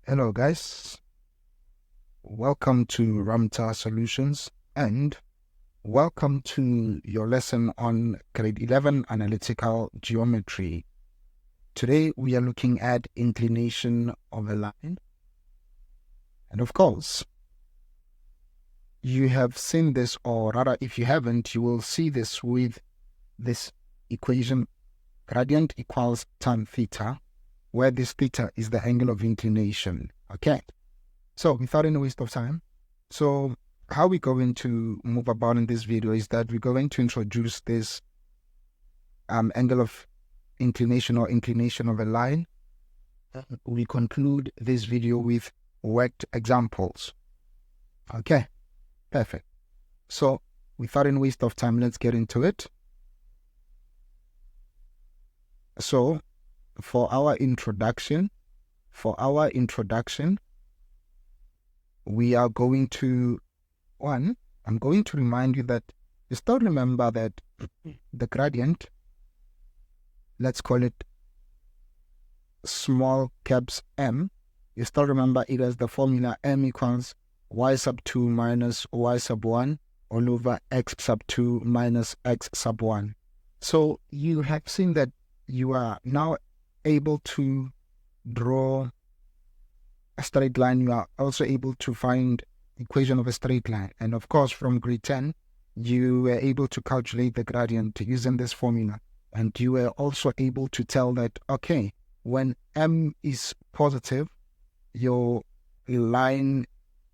Hello guys, welcome to Ramta Solutions and welcome to your lesson on grade 11 analytical geometry. Today we are looking at inclination of a line, and of course you have seen this, or rather if you haven't, you will see this with this equation: gradient equals tan theta, where this theta is the angle of inclination. Okay, so without any waste of time, so how we're going to move about in this video is that we're going to introduce this angle of inclination or inclination of a line. We conclude this video with worked examples. Okay, perfect. So without any waste of time, let's get into it. So for our introduction, we are going to, I'm going to remind you that you still remember that the gradient, let's call it small caps m, you still remember it as the formula m equals y sub 2 minus y sub 1 all over x sub 2 minus x sub 1. So you have seen that you are now able to draw a straight line. You are also able to find equation of a straight line, and of course from grade 10 you were able to calculate the gradient using this formula, and you were also able to tell that, okay, when m is positive your line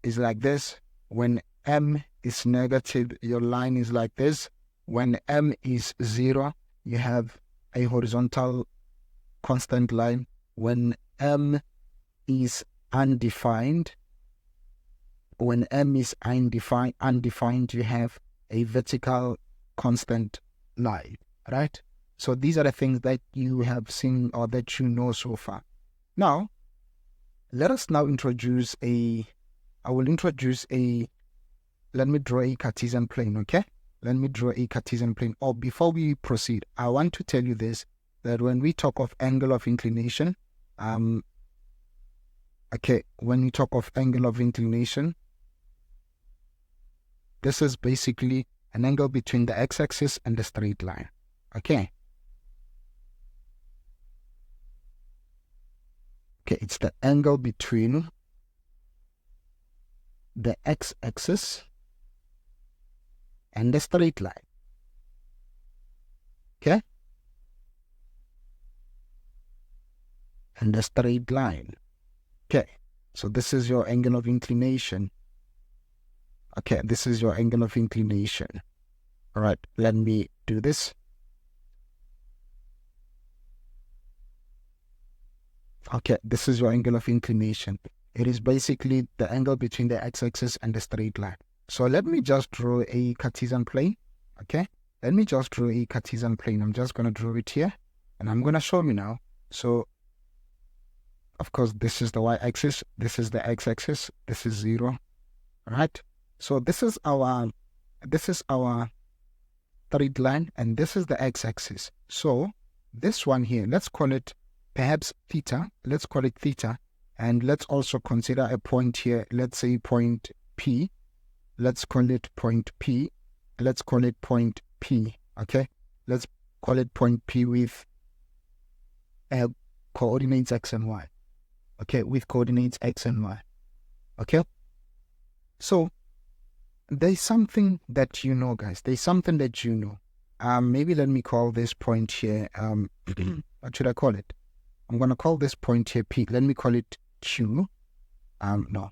is like this, when m is negative your line is like this, when m is 0 you have a horizontal constant line, when m is undefined, you have a vertical constant line, right? So these are the things that you have seen or that you know so far. Now, let us now introduce let me draw a Cartesian plane, okay? Let me draw a Cartesian plane. Or before we proceed, I want to tell you this, that when we talk of angle of inclination, when we talk of angle of inclination, this is basically an angle between the x-axis and the straight line, okay? Okay, it's the angle between the x-axis and the straight line, okay? And the straight line. Okay, so this is your angle of inclination. Okay, this is your angle of inclination. All right, let me do this. Okay, this is your angle of inclination. It is basically the angle between the x-axis and the straight line. So let me just draw a Cartesian plane. Okay, let me just draw a Cartesian plane. I'm just going to draw it here, and I'm going to show you now. So of course, this is the y-axis, this is the x-axis, this is 0, right? So this is our straight line, and this is the x-axis. So this one here, let's call it perhaps theta. Let's call it theta, and let's also consider a point here. Let's say point P. Let's call it point P. Let's call it point P. Okay, let's call it point P with coordinates x and y. Okay, with coordinates x and y. Okay, so there's something that you know, guys. There's something that you know. Maybe let me call this point here. What should I call it? I'm gonna call this point here P. Let me call it Q. No.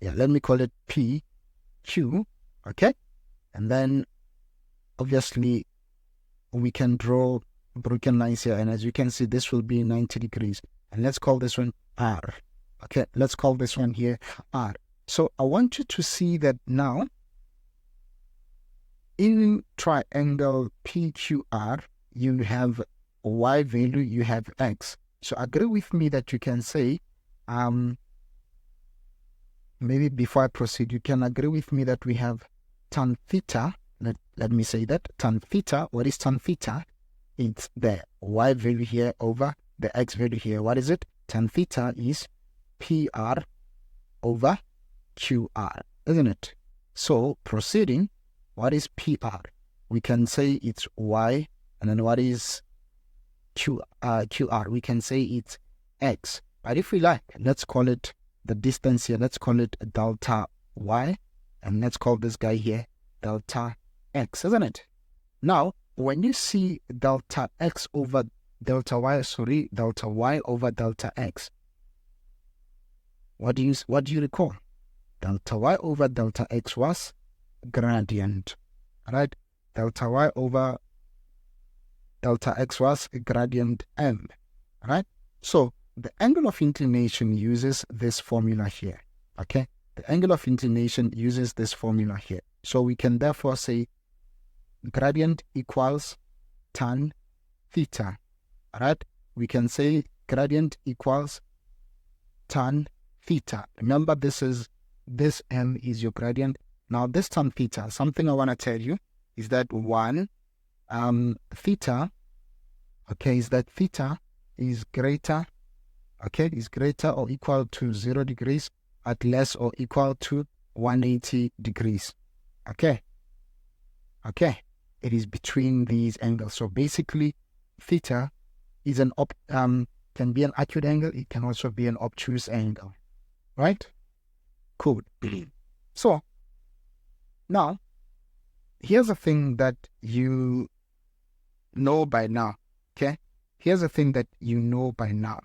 Yeah, let me call it P, Q. Okay, and then obviously we can draw broken lines here, and as you can see, this will be 90 degrees. And let's call this one R. Okay, let's call this one here R. So I want you to see that now in triangle PQR, you have y value, you have x. So agree with me that you can say, maybe before I proceed, you can agree with me that we have tan theta. Let me say that. Tan theta, what is tan theta? It's the y value here over the x value here. What is it? Tan theta is PR over QR, isn't it? So proceeding, what is PR? We can say it's Y, and then what is QR? We can say it's X. But if we like, let's call it the distance here, let's call it delta Y, and let's call this guy here delta X, isn't it? Now, when you see delta X over delta Y over delta X, what do you recall? Delta Y over delta X was gradient, right? Delta Y over delta X was gradient M, right? So the angle of inclination uses this formula here, okay? The angle of inclination uses this formula here. So we can therefore say gradient equals tan theta, right? We can say gradient equals tan theta. Remember, this M is your gradient. Now this tan theta, something I want to tell you is that theta, okay, is that theta is greater, okay, is greater or equal to 0 degrees at less or equal to 180 degrees. Okay. It is between these angles. So basically, theta is can be an acute angle. It can also be an obtuse angle, right? Cool. So now, here's a thing that you know by now. Okay. Here's a thing that you know by now.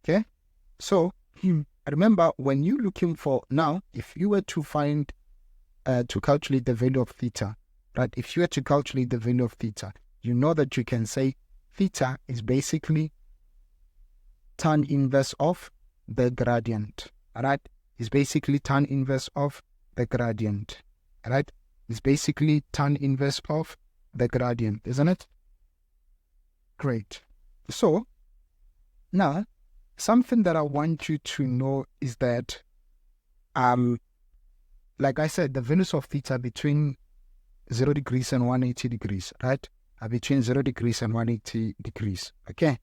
Okay. So remember, when you're looking for now, if you were to find to calculate the value of theta, right? If you were to calculate the value of theta, you know that you can say theta is basically tan inverse of the gradient, right? It's basically tan inverse of the gradient, right? It's basically tan inverse of the gradient, isn't it? Great. So now, something that I want you to know is that, like I said, the values of theta between 0 degrees and 180 degrees, right? Are between 0 degrees and 180 degrees. Okay.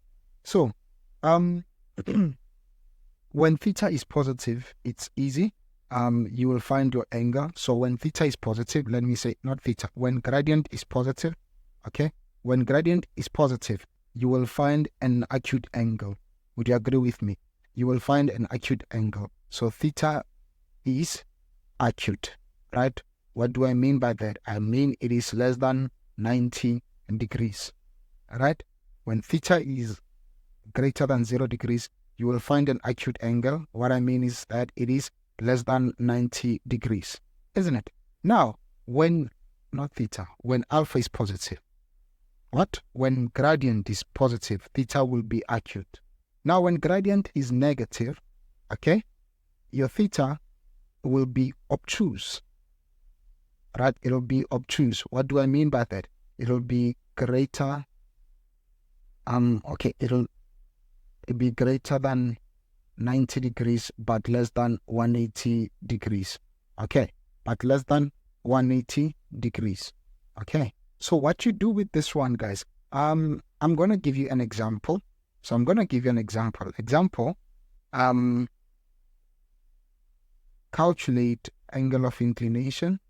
So, when theta is positive, it's easy. You will find your angle. So when theta is positive, let me say, not theta, when gradient is positive, okay? When gradient is positive, you will find an acute angle. Would you agree with me? You will find an acute angle. So theta is acute, right? What do I mean by that? I mean it is less than 90 degrees, right? When theta is greater than 0 degrees, you will find an acute angle. What I mean is that it is less than 90 degrees, isn't it? Now, when alpha is positive, when gradient is positive, theta will be acute. Now, when gradient is negative, okay, your theta will be obtuse, right? It'll be obtuse. What do I mean by that? It'll be greater, it'll be greater than 90 degrees, but less than 180 degrees. Okay, but less than 180 degrees. Okay, so what you do with this one, guys, I'm going to give you an example. So I'm going to give you an example. Calculate angle of inclination.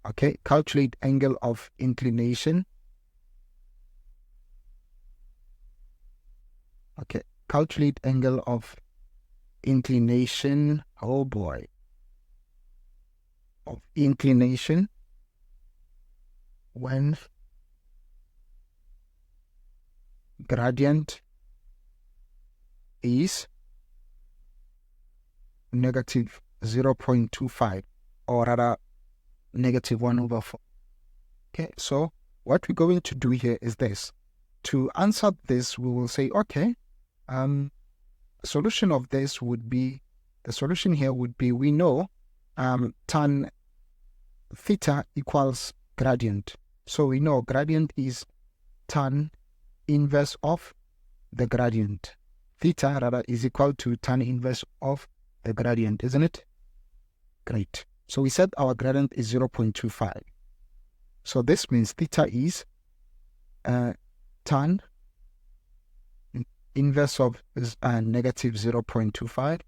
Okay, calculate angle of inclination. Okay, calculate angle of inclination. Oh boy. Of inclination when gradient is negative 0.25, or rather negative 1/4. Okay, so what we're going to do here is this. To answer this, we will say, okay, solution of this would be, the solution here would be, we know tan theta equals gradient. So we know gradient is tan inverse of the gradient. Theta rather is equal to tan inverse of the gradient, isn't it? Great. So we said our gradient is 0.25. So this means theta is tan inverse of negative 0.25,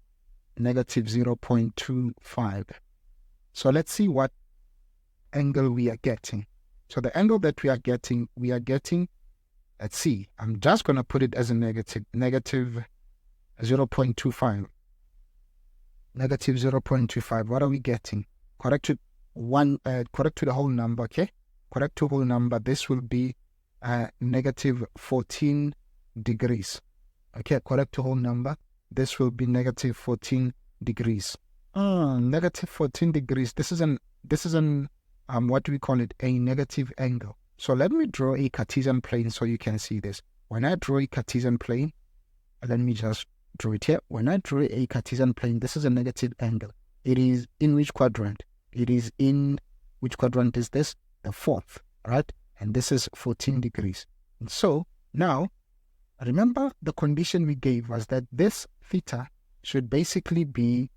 negative 0.25. So let's see what angle we are getting. So the angle that we are getting, let's see, I'm just going to put it as a negative 0.25. Negative 0.25. What are we getting? Correct to the whole number, okay? Correct to whole number. This will be negative 14 degrees. Okay, correct to whole number. This will be negative 14 degrees. Negative 14 degrees. This is an what do we call it? A negative angle. So let me draw a Cartesian plane so you can see this. When I draw a Cartesian plane, let me just draw it here. When I draw a Cartesian plane, this is a negative angle. It is in which quadrant? It is in which quadrant is this? The fourth, right? And this is 14 degrees. And so now, remember the condition we gave was that this theta should basically be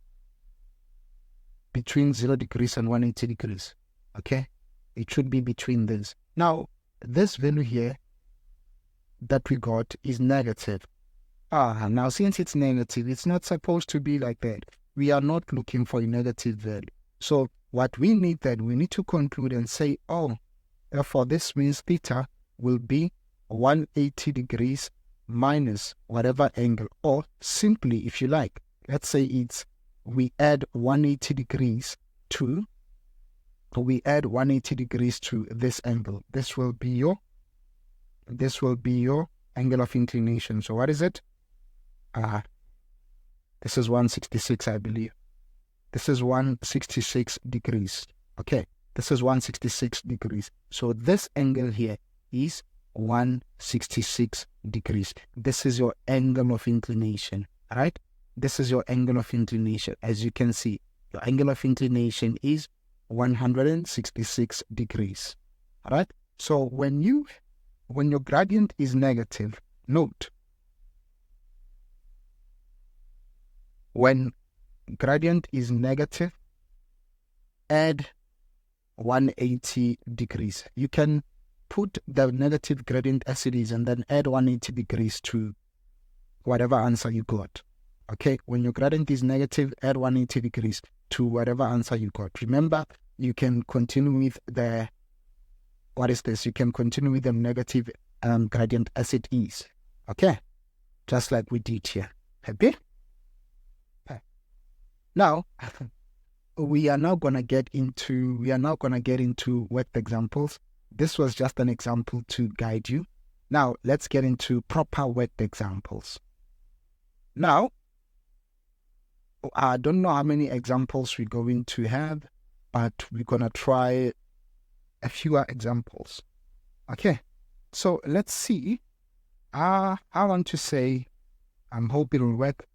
between 0 degrees and 180 degrees. Okay? It should be between this. Now, this value here that we got is negative. Now since it's negative, it's not supposed to be like that. We are not looking for a negative value. So what we need then, we need to conclude and say, therefore this means theta will be 180 degrees minus whatever angle. Or simply, if you like, let's say we add 180 degrees to this angle. This will be your angle of inclination. So what is it? This is 166, I believe. This is 166 degrees. Okay, this is 166 degrees. So this angle here is 166 degrees. This is your angle of inclination, right? This is your angle of inclination. As you can see, your angle of inclination is 166 degrees. All right? So when your gradient is negative, note, when gradient is negative, add 180 degrees. You can put the negative gradient as it is and then add 180 degrees to whatever answer you got. Okay, when your gradient is negative, add 180 degrees to whatever answer you got. Remember, you can continue with the, you can continue with the negative gradient as it is. Okay, just like we did here. Happy? Now, we are now going to get into worked examples. This was just an example to guide you. Now, let's get into proper worked examples. Now, I don't know how many examples we're going to have, but we're going to try a fewer examples. Okay, so let's see. I want to say, I hope it will work.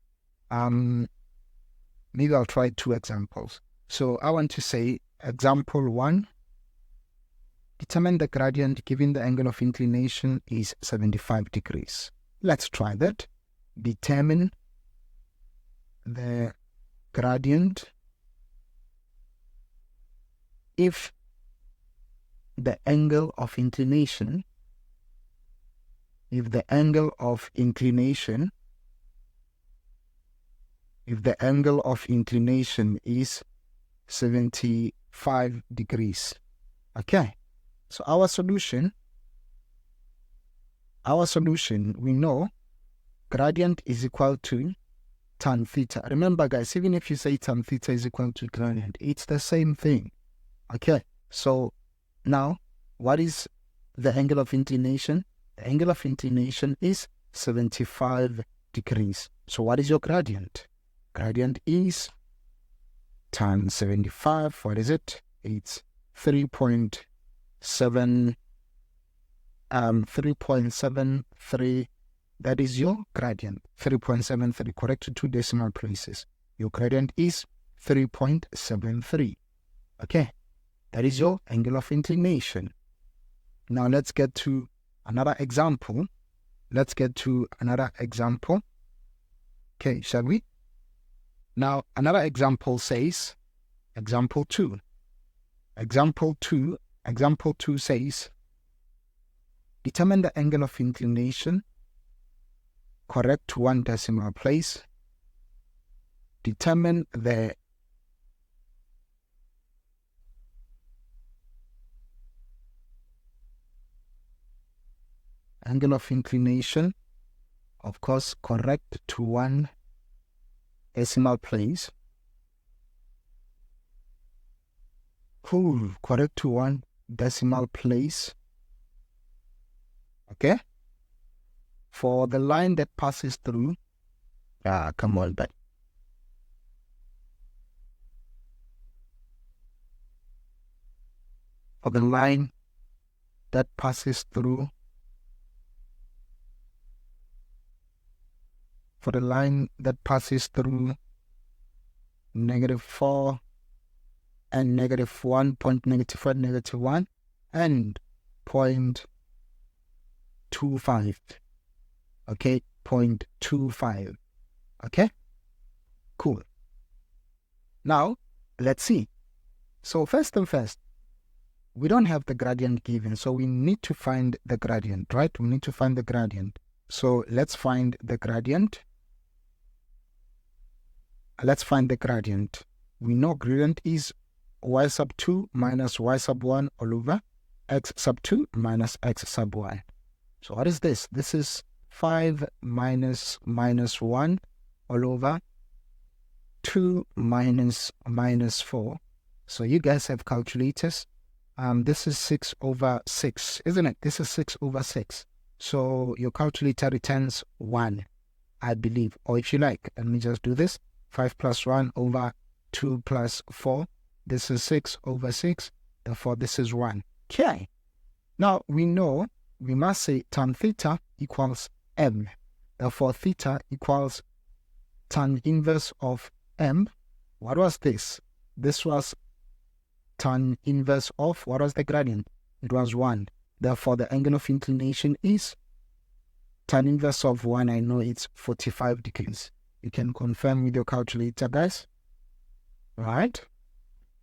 Maybe I'll try 2 examples. So I want to say, example 1, determine the gradient given the angle of inclination is 75 degrees. Let's try that. Determine the gradient if the angle of inclination is 75 degrees. Okay, so our solution, we know gradient is equal to tan theta. Remember guys, even if you say tan theta is equal to gradient, it's the same thing. Okay, so now what is the angle of inclination? The angle of inclination is 75 degrees. So what is your gradient? Gradient is tan 75. What is it? It's 3.73. That is your gradient. 3.73. Correct to 2 decimal places. Your gradient is 3.73. Okay, that is your angle of inclination. Now let's get to another example. Okay, shall we? Now, another example says, example 2 says, determine the angle of inclination correct to one decimal place. Determine the angle of inclination, of course, correct to one decimal place. Cool, correct to one decimal place. Okay? For the line that passes through, come on, but for the line that passes through, -4 and -1, point -4, -1, and 0.25. Okay, 0.25. Okay, cool. Now, let's see. So first and first, we don't have the gradient given, so we need to find the gradient, right? We need to find the gradient. So let's find the gradient. We know gradient is y sub 2 minus y sub 1 all over x sub 2 minus x sub 1. So what is this? This is 5 minus -1 all over 2 minus -4. So you guys have calculators. This is 6 over 6, isn't it? This is 6 over 6. So your calculator returns 1, I believe. Or if you like, let me just do this. 5 plus 1 over 2 plus 4. This is 6 over 6. Therefore, this is 1. Okay. Now, we know we must say tan theta equals m. Therefore, theta equals tan inverse of m. What was this? This was tan inverse of, what was the gradient? It was 1. Therefore, the angle of inclination is tan inverse of 1. I know it's 45 degrees. You can confirm with your calculator, guys. Right?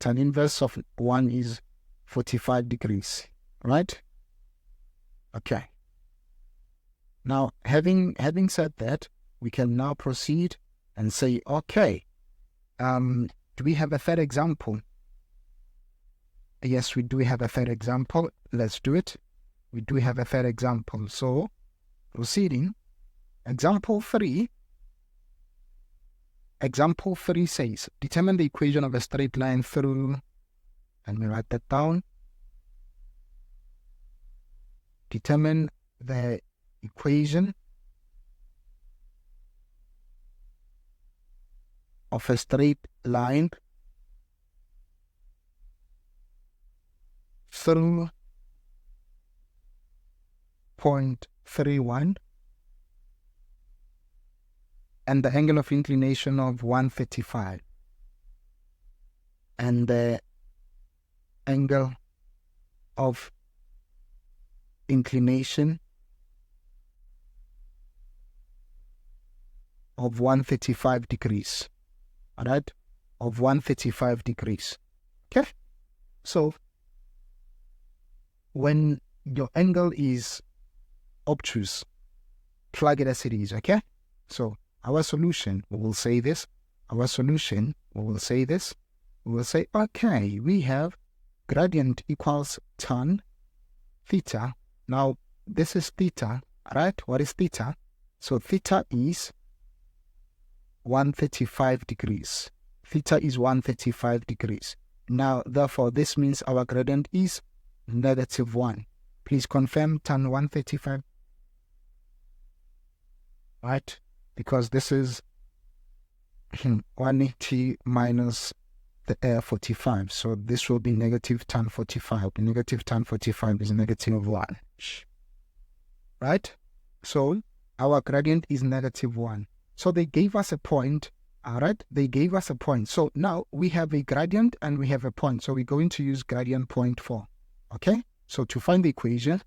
Tan inverse of 1 is 45 degrees. Right? Okay. Now, having said that, we can now proceed and say, okay, do we have a third example? Yes, we do have a third example. Let's do it. We do have a third example. So, proceeding, example 3. Example 3 says, determine the equation of a straight line through, let me write that down. Determine the equation of a straight line through point 31 and the angle of inclination of 135 and the angle of inclination of 135 degrees. All right, of 135 degrees. Okay, so when your angle is obtuse, plug it as it is. Okay, so our solution, we will say this. We will say, okay, we have gradient equals tan theta. Now, this is theta, right? What is theta? So, theta is 135 degrees. Theta is 135 degrees. Now, therefore, this means our gradient is -1. Please confirm tan 135. Right? Because this is 180 minus the 45. So this will be negative tan 45. Negative tan 45 is -1. Right? So our gradient is -1. So they gave us a point. All right? They gave us a point. So now we have a gradient and we have a point. So we're going to use gradient point 4. Okay? So to find the equation,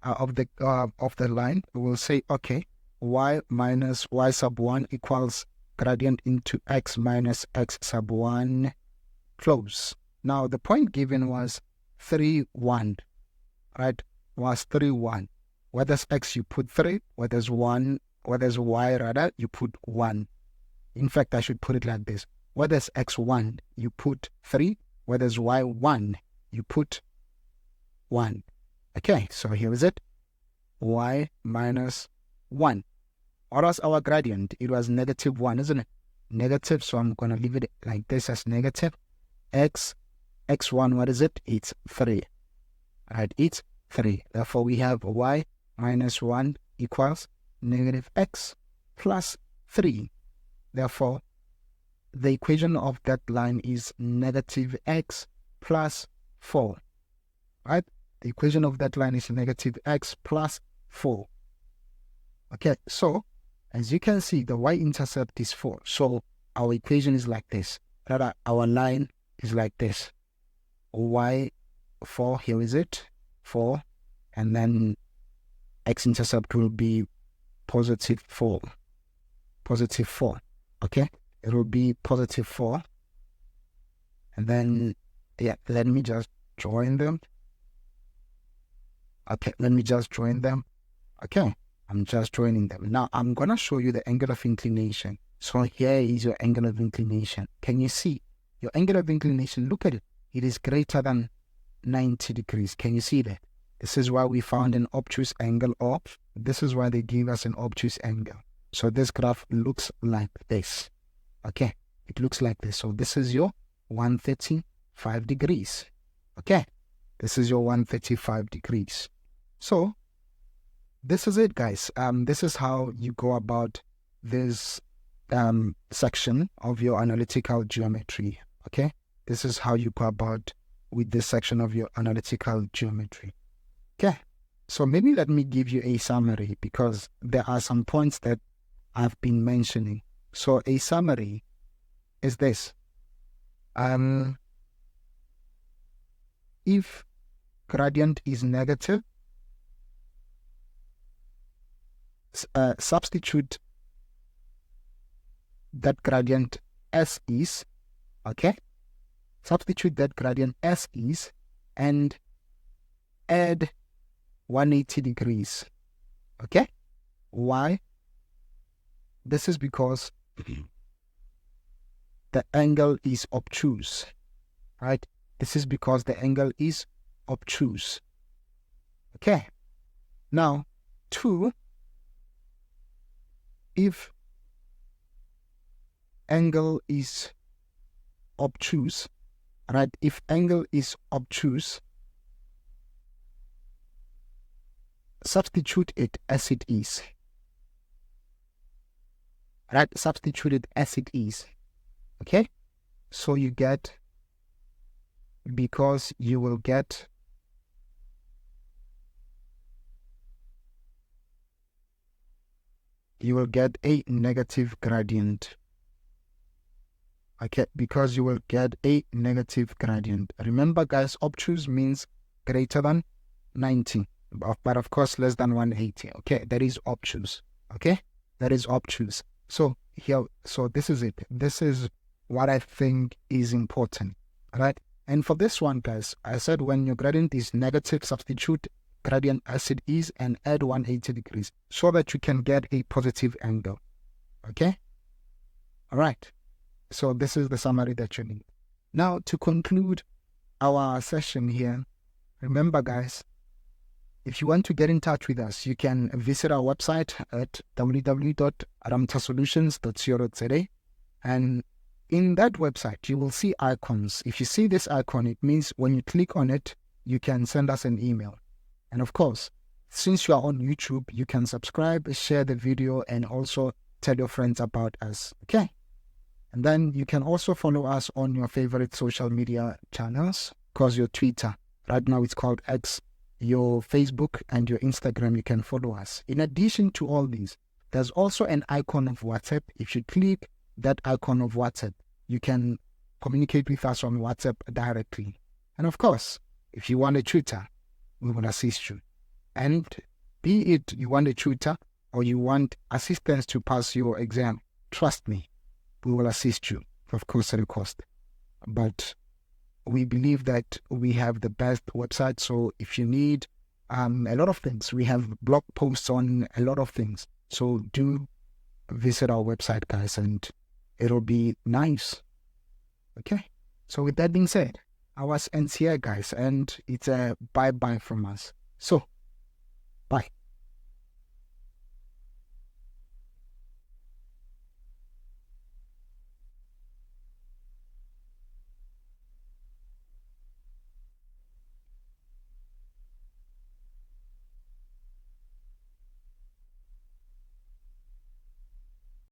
of the line, we will say, okay, y minus y sub 1 equals gradient into x minus x sub 1 close. Now, the point given was 3, 1, right? Was 3, 1. Where there's x, you put 3. Where there's y, rather, you put 1. In fact, I should put it like this. Where there's x1, you put 3. Where there's y1, you put 1. Okay, so here is it. Y minus 1. What was our gradient? It was -1, isn't it? Negative, so I'm going to leave it like this as negative. X1, what is it? It's 3. Right, it's 3. Therefore, we have y minus 1 equals negative x plus 3. Therefore, the equation of that line is negative x plus 4. Right? The equation of that line is negative x plus 4. Okay, so as you can see, the y-intercept is 4. So our equation is like this. Rather, our line is like this. Y4, here is it, 4. And then x-intercept will be positive 4. Positive 4. Okay, it will be positive 4. And then, yeah, let me just join them. Okay, let me just join them. Okay, I'm just joining them. Now, I'm going to show you the angle of inclination. So here is your angle of inclination. Can you see your angle of inclination? Look at it. It is greater than 90 degrees. Can you see that? This is why we found an obtuse angle, or this is why they gave us an obtuse angle. So this graph looks like this. Okay, it looks like this. So this is your 135 degrees. Okay, this is your 135 degrees. So this is it, guys. This is how you go about this section of your analytical geometry. Okay, this is how you go about with this section of your analytical geometry. Okay, so maybe let me give you a summary, because there are some points that I've been mentioning. So a summary is this. If gradient is negative, substitute that gradient as is. Okay, substitute that gradient as is and add 180 degrees. Okay, why? This is because the angle is obtuse, right? This is because the angle is obtuse. Okay, now 2, if angle is obtuse, right? If angle is obtuse, substitute it as it is. Right? Substitute it as it is. Okay? So you get, because you will get a negative gradient. Okay, because you will get a negative gradient. Remember, guys, obtuse means greater than 90, but of course less than 180. Okay, that is obtuse. Okay, that is obtuse. So here, so this is it. This is what I think is important, right? And for this one, guys, I said when your gradient is negative, substitute gradient as it is and add 180 degrees so that you can get a positive angle. Okay? All right. So this is the summary that you need. Now, to conclude our session here, remember, guys, if you want to get in touch with us, you can visit our website at www.ramtasolutions.co.za. And in that website, you will see icons. If you see this icon, it means when you click on it, you can send us an email. And of course, since you are on YouTube, you can subscribe, share the video, and also tell your friends about us. Okay? And then you can also follow us on your favorite social media channels, because your Twitter, right now it's called X, your Facebook and your Instagram, you can follow us. In addition to all these, there's also an icon of WhatsApp. If you click that icon of WhatsApp, you can communicate with us on WhatsApp directly. And of course, if you want a tutor, we will assist you. And be it you want a tutor or you want assistance to pass your exam, trust me, we will assist you, of course, at a cost. But we believe that we have the best website. So if you need a lot of things, we have blog posts on a lot of things. So do visit our website, guys, and it'll be nice. Okay. So with that being said, ours ends here, guys, and it's a bye-bye from us. So, bye.